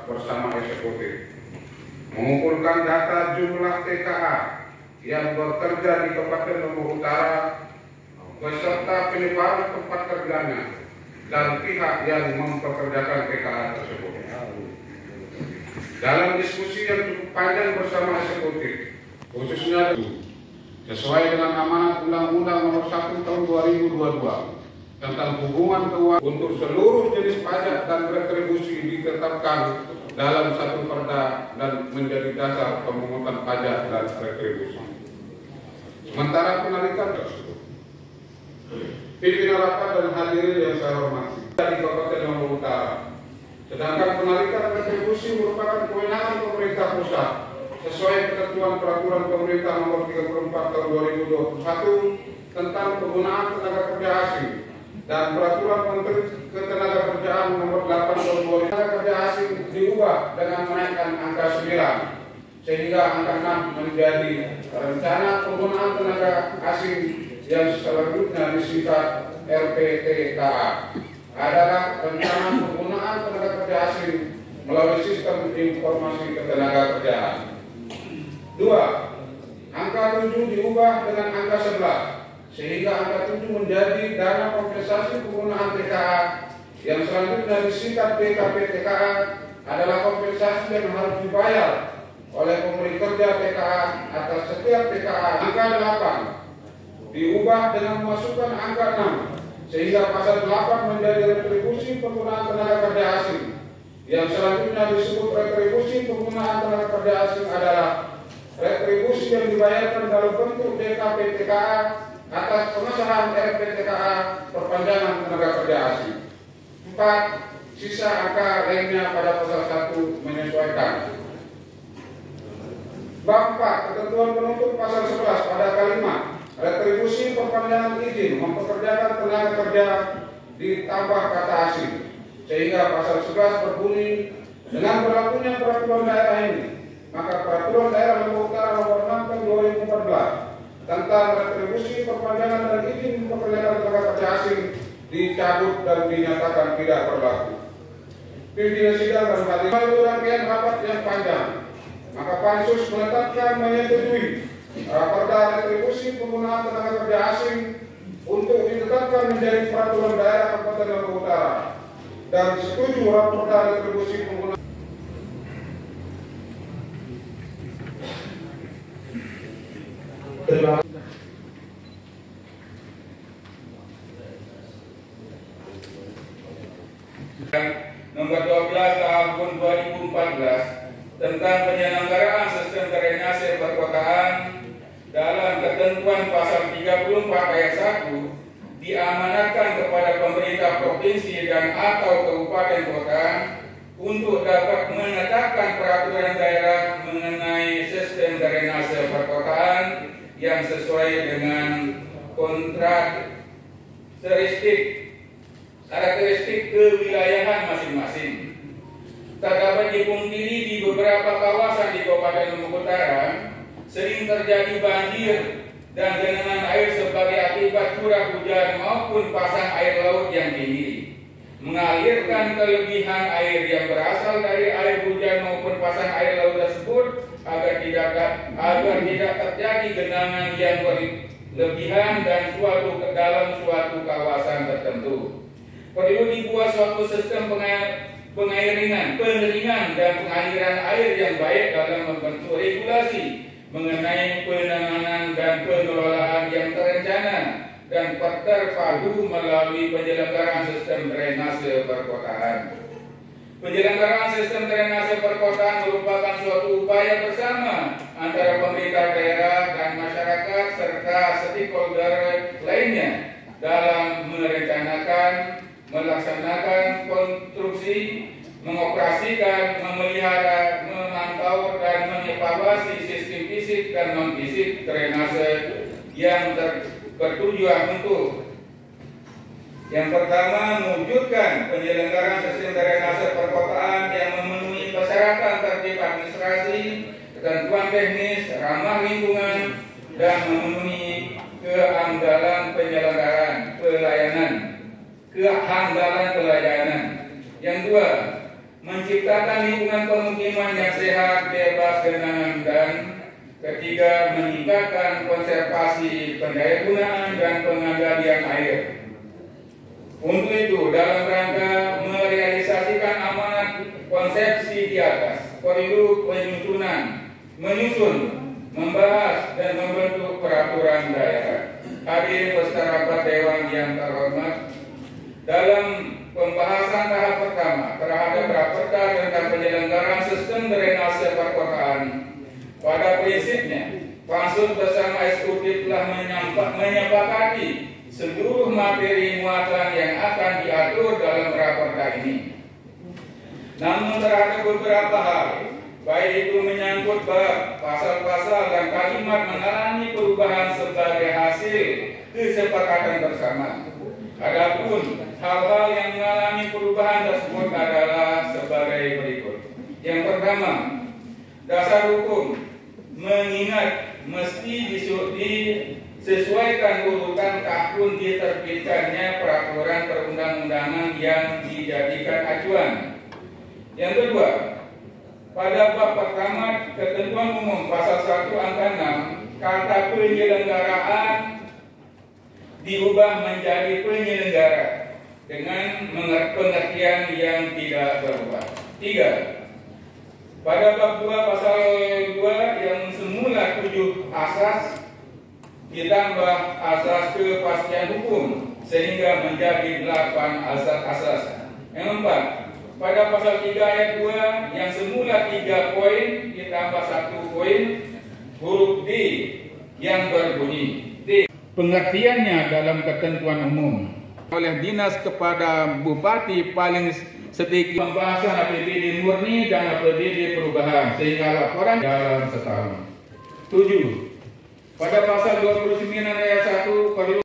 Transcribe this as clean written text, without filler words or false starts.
bersama eksekutif mengumpulkan data jumlah TKA yang bekerja di Kabupaten Lombok Utara beserta penyebaran tempat kerjanya dan pihak yang mempekerjakan TKA tersebut. Dalam diskusi yang cukup panjang bersama eksekutif, khususnya sesuai dengan amanat Undang-Undang Nomor 1 Tahun 2022 tentang hubungan keuangan untuk seluruh jenis pajak dan retribusi ditetapkan dalam satu perda dan menjadi dasar pemungutan pajak dan retribusi. Sementara penarikan tersebut, pimpinan rapat dan hadirin yang saya hormati dari Kabupaten Lombok Utara, sedangkan penarikan retribusi merupakan kewenangan pemerintah pusat sesuai ketentuan peraturan pemerintah nomor 34 tahun 2021 tentang penggunaan tenaga kerja asing dan peraturan Menteri Ketenagakerjaan nomor 8 tahun 2000. Tenaga kerja asing diubah dengan menaikkan angka 9 sehingga angka 6 menjadi rencana penggunaan tenaga asing yang selanjutnya disingkat RPTKA adalah rencana penggunaan tenaga kerja asing melalui sistem informasi ketenagakerjaan. 2. Angka 7 diubah dengan angka 11 sehingga angka 7 menjadi dana kompensasi penggunaan TKA yang selanjutnya disingkat DKP-TKA adalah kompensasi yang harus dibayar oleh pemberi kerja TKA atas setiap TKA. Angka 8 diubah dengan memasukkan angka 6 sehingga pasal 8 menjadi retribusi penggunaan tenaga kerja asing yang selanjutnya disebut retribusi penggunaan tenaga kerja asing adalah retribusi yang dibayarkan dalam bentuk DKP-TKA atas pengesahan RPTKA perpanjangan tenaga kerja asing. 4. Sisa angka lainnya pada pasal 1 menyesuaikan. Bab 4. Ketentuan penutup pasal 11 pada kalimat retribusi perpanjangan izin mempekerjakan tenaga kerja ditambah kata asing sehingga pasal 11 berbunyi dengan berlakunya peraturan daerah ini maka peraturan daerah Lombok Utara nomor 6 tahun 2014 tentang retribusi perpanjangan dan izin mempekerjakan tenaga kerja asing dicabut dan dinyatakan tidak berlaku. Pimpinan sidang dan hadirin, melalui rangkaian rapat yang panjang, maka Pansus menetapkan menyetujui perda retribusi penggunaan tenaga kerja asing untuk ditetapkan menjadi peraturan daerah Kabupaten Lombok Utara dan setuju perda retribusi penggunaan Nomor 12 tahun 2014 tentang penyelenggaraan sistem drainase perkotaan dalam ketentuan pasal 34 ayat 1 diamanatkan kepada pemerintah provinsi dan atau kabupaten kota untuk dapat menetapkan peraturan daerah mengenai sistem drainase perkotaan yang sesuai dengan karakteristik kewilayahan masing-masing. Tak dapat dipungkiri di beberapa kawasan di Kabupaten Lombok Utara sering terjadi banjir dan genangan air sebagai akibat curah hujan maupun pasang air laut yang tinggi, mengalirkan kelebihan air yang berasal dari air hujan maupun pasang air laut tersebut agar tidak terjadi genangan yang berlebihan dan dalam suatu kawasan tertentu. Perlu dibuat suatu sistem pengeringan dan pengaliran air yang baik dalam membentuk regulasi mengenai penanganan dan pengelolaan yang terencana dan terpadu melalui penyelenggaraan sistem drainase perkotaan. Penyelenggaraan sistem drainase perkotaan merupakan suatu upaya bersama antara pemerintah daerah dan masyarakat serta stakeholder lainnya dalam merencanakan, melaksanakan konstruksi, mengoperasikan, memelihara, memantau dan mengevaluasi sistem fisik dan non-fisik drainase yang bertujuan untuk yang pertama, mewujudkan penyelenggaraan sistem drainase perkotaan yang memenuhi persyaratan tertib administrasi, ketentuan teknis, ramah lingkungan, dan memenuhi kehandalan pelayanan. Yang dua, menciptakan lingkungan pemukiman yang sehat, bebas genangan, dan ketiga, meningkatkan konservasi pendayagunaan dan pengendalian air. Untuk itu, dalam rangka merealisasikan amanat konsepsi di atas, perlu menyusun, membahas, dan membentuk peraturan daerah. Hadirin peserta rapat Dewan yang terhormat, dalam pembahasan tahap pertama terhadap Raperda tentang penyelenggaraan sistem drainase perkotaan, pada prinsipnya Pansus bersama eksekutif telah menyepakati seluruh materi muatan yang akan diatur dalam Raperda ini. Namun terhadap beberapa hal, baik itu menyangkut bab, pasal-pasal, dan kalimat mengalami perubahan sebagai hasil kesepakatan bersama. Adapun hal-hal yang mengalami perubahan tersebut adalah sebagai berikut. Yang pertama, dasar hukum mengingat mesti disesuaikan urutan tahun diterbitkannya peraturan perundang-undangan yang dijadikan acuan. Yang kedua, pada bab pertama ketentuan umum pasal 1 angka 6, kata penyelenggaraan diubah menjadi penyelenggara dengan pengertian yang tidak berubah. 3. Pada bab 2 pasal 2 yang semula 7 asas ditambah asas kepastian hukum sehingga menjadi 8 asas-asas. Yang keempat, pada pasal 3 ayat 2 yang semula 3 poin ditambah 1 poin huruf D yang berbunyi D. Pengertiannya dalam ketentuan umum oleh dinas kepada bupati paling sedikit pembahasan APBD murni dan APBD perubahan sehingga laporan dalam setahun. 7. Pada pasal 29 ayat 1 perlu